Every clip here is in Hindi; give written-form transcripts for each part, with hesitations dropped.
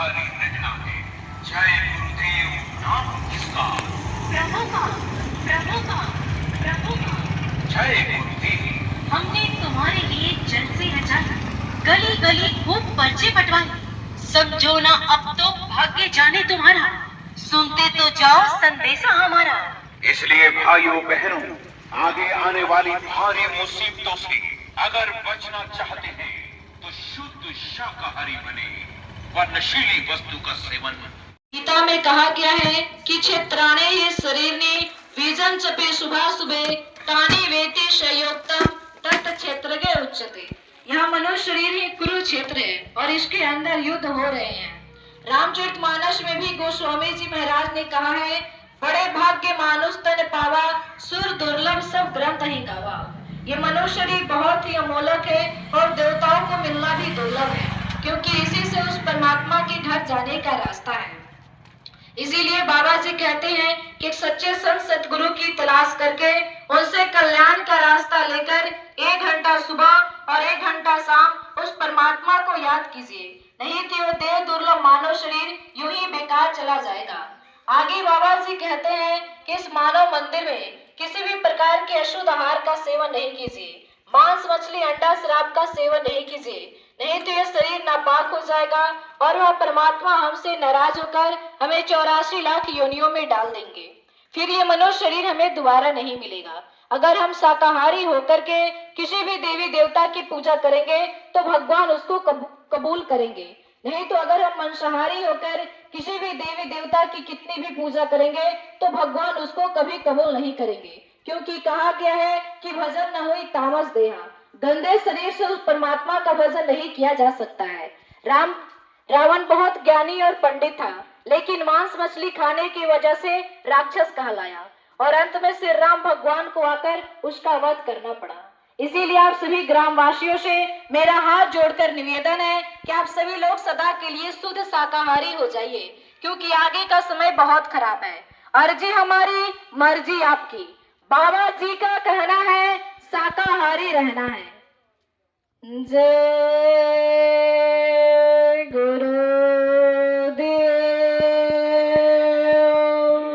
शाकाहारी रहना है। जय गुरुदेव नाम किसका? प्रभु का, प्रभु का, प्रभु का। जय गुरुदेव। हमने तुम्हारे लिए जलसे रचाए, गली गली खूब पर्चे बंटवाए। समझो ना अब तो भाग्य जाने तुम्हारा, सुनते तो जाओ संदेशा हमारा। इसलिए भाइयों बहनों, आगे आने वाली भारी मुसीबतों से अगर बचना चाहते हैं तो शुद्ध शाकाहारी बने व नशीली वस्तु का सेवन। गीता में कहा गया है कि क्षेत्राणे ये शरीर ने बीजन चपे शुभाशुभे तानी वेति शयोक्तम तत् क्षेत्र के उच्चते। यह मनुष्य शरीर ही कुरुक्षेत्र है और इसके अंदर युद्ध हो रहे हैं। रामचरितमानस में भी गोस्वामी जी महाराज ने कहा है, बड़े भाग्य मानुष तन पावा सुर दुर्लभ सब ग्रंथ ही गावा। ये मनुष्य शरीर बहुत ही अमोलक है और देवताओं को मिलना भी दुर्लभ है, क्योंकि इसी से उस परमात्मा के घर जाने का रास्ता है। इसीलिए बाबा जी कहते हैं कि एक सच्चे संत सतगुरु की तलाश करके उनसे कल्याण का रास्ता लेकर 1 घंटा सुबह और 1 घंटा शाम उस परमात्मा को याद कीजिए, नहीं तो वो देह दुर्लभ मानव शरीर यूं ही बेकार चला जाएगा। आगे बाबा जी कहते हैं कि इस मानव मंदिर में किसी भी प्रकार के अशुद्ध आहार का सेवन नहीं कीजिए, मांस मछली अंडा शराब का सेवन नहीं कीजिए, नहीं तो यह शरीर नापाक हो जाएगा और वह परमात्मा हमसे नाराज होकर हमें 84 लाख योनियों में डाल देंगे। फिर ये मनुष्य शरीर हमें दोबारा नहीं मिलेगा। अगर हम शाकाहारी होकर के किसी भी देवी देवता की पूजा करेंगे तो भगवान उसको कबूल करेंगे, नहीं तो अगर हम मांसाहारी होकर किसी भी देवी देवता की कितनी भी पूजा करेंगे तो भगवान उसको कभी कबूल नहीं करेंगे, क्योंकि कहा गया है कि भजन न हुई तामस देहा। गंदे शरीर से उस परमात्मा का भजन नहीं किया जा सकता है। रावण बहुत ज्ञानी और पंडित था, लेकिन मांस मछली खाने की वजह से राक्षस कहलाया और अंत में श्री राम भगवान को आकर उसका वध करना पड़ा। इसीलिए आप सभी ग्रामवासियों से मेरा हाथ जोड़कर निवेदन है कि आप सभी लोग सदा के लिए शुद्ध शाकाहारी हो जाइए, क्योंकि आगे का समय बहुत खराब है। अर्जी हमारी, मर्जी आपकी। बाबा जी का कहना है शाकाहारी रहना है। जय गुरुदेव।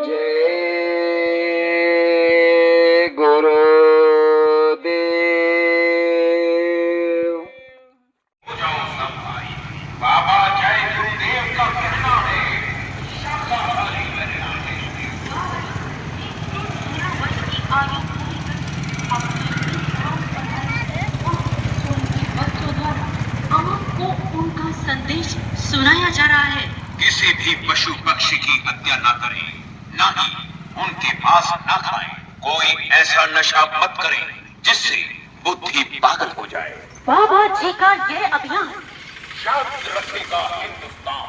जय गुरुदेव। हो जाओ सब भाई, बाबा जय गुरुदेव का कहना है शाकाहारी रहना है। आपको उनका संदेश सुनाया जा रहा है। किसी भी पशु पक्षी की हत्या न करें, न ही उनके पास न खाएं। कोई ऐसा नशा मत करें जिससे बुद्धि पागल हो जाए। बाबा जी का ये अभियान शांत रखेगा हिंदुस्तान।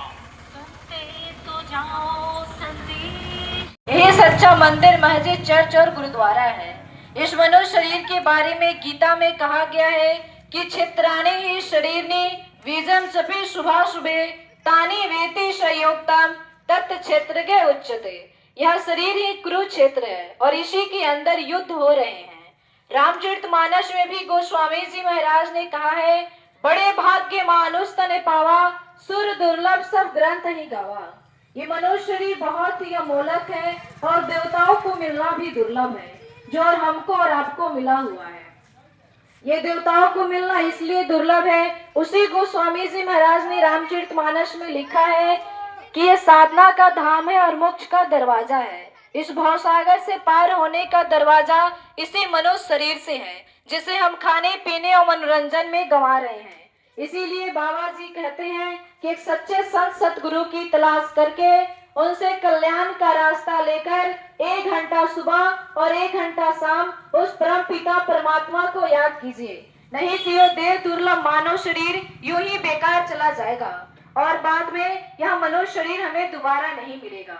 सुनते तो जाओ संदेश। यही सच्चा मंदिर, मस्जिद, चर्च और गुरुद्वारा है। इस मनुष्य शरीर के बारे में गीता में कहा गया है कि क्षेत्राणे ही शरीर ने बीजम चपे शुभाशुभे तानी वेति संयोक्तम तत् क्षेत्र के उच्चते। यह शरीर ही कुरुक्षेत्र है और इसी के अंदर युद्ध हो रहे हैं। रामचरितमानस में भी गोस्वामी जी महाराज ने कहा है, बड़े भाग्य मानुष तने पावा सुर दुर्लभ सब ग्रंथ ही गावा। ये मनुष्य शरीर बहुत ही अमोलक है और देवताओं को मिलना भी दुर्लभ है, जो हमको और आपको मिला हुआ है। ये देवताओं को मिलना इसलिए दुर्लभ है, उसी गोस्वामी जी महाराज ने रामचरितमानस में लिखा है कि ये साधना का धाम है और मोक्ष का दरवाजा है। इस भवसागर से पार होने का दरवाजा इसी मनुष्य शरीर से है, जिसे हम खाने पीने और मनोरंजन में गंवा रहे हैं। इसीलिए बाबा जी कहते हैं कि एक सच्चे संत सतगुरु की तलाश करके उनसे कल्याण का रास्ता लेकर 1 घंटा सुबह और 1 घंटा शाम उस परम पिता परमात्मा को याद कीजिए, नहीं तो यह देह दुर्लभ मानव शरीर यूं ही बेकार चला जाएगा और बाद में यह मनुष्य शरीर हमें दोबारा नहीं मिलेगा।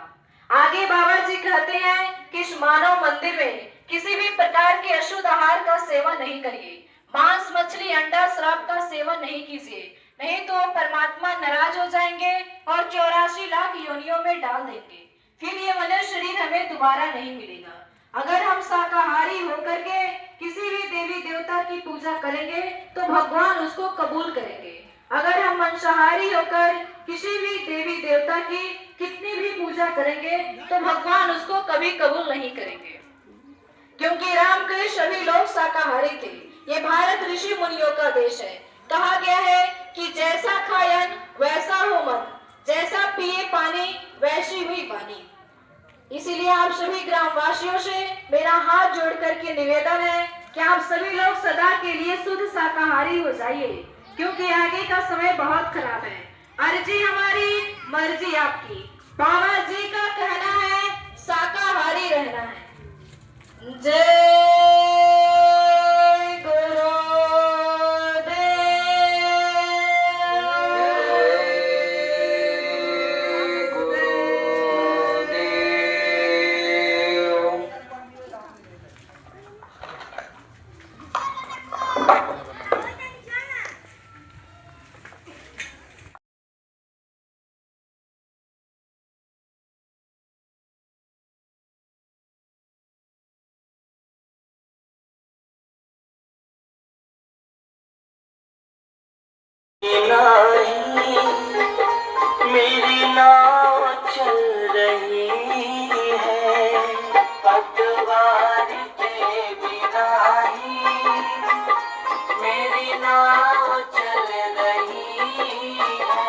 आगे बाबा जी कहते हैं कि इस मानव मंदिर में किसी भी प्रकार के अशुद्ध आहार का सेवन नहीं करिए, मांस मछली अंडा शराब का सेवन नहीं कीजिए, नहीं तो परमात्मा नाराज हो जाएंगे और 84 लाख योनियों में डाल देंगे। फिर ये मनुष्य शरीर हमें दोबारा नहीं मिलेगा। अगर हम शाकाहारी होकर के किसी भी देवी देवता की पूजा करेंगे तो भगवान उसको कबूल करेंगे। अगर हम मांसाहारी होकर किसी भी देवी देवता की कितनी भी पूजा करेंगे तो भगवान उसको कभी कबूल नहीं करेंगे, क्योंकि राम के सभी लोग शाकाहारी थे। ये भारत ऋषि मुनियों का देश है। कहा गया है कि जैसा खायन वैसा हो मन, जैसा पिए पानी वैसी हुई वाणी। इसीलिए आप सभी ग्रामवासियों से मेरा हाथ जोड़ करके निवेदन है कि आप सभी लोग सदा के लिए शुद्ध शाकाहारी हो जाइए, क्योंकि आगे का समय बहुत खराब है। अर्जी हमारी, मर्जी आपकी। बाबा जी का कहना है शाकाहारी रहना है। जय मेरी नाव चल रही है पतवार के बिना ही, मेरी नाव चल रही है।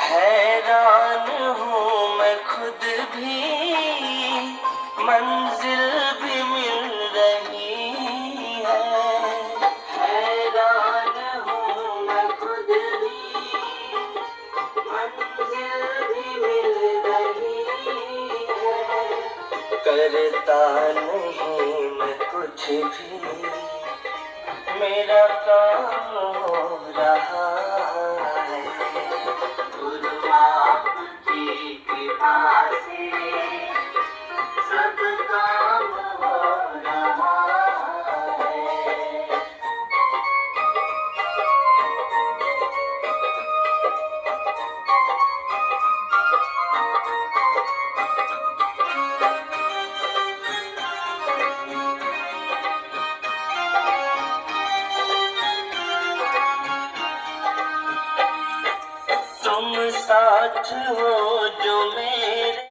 हैरान हूँ मैं खुद भी, मंजिल भी मिल रही है। हैरान हूँ मैं खुद भी, मंजिल भी मिल रही है। करता नहीं मैं कुछ भी, मेरा काम हो रहा है। गुरु आपकी कृपा से सब काम हो रहा है। तुम साथ हो जो मेरे,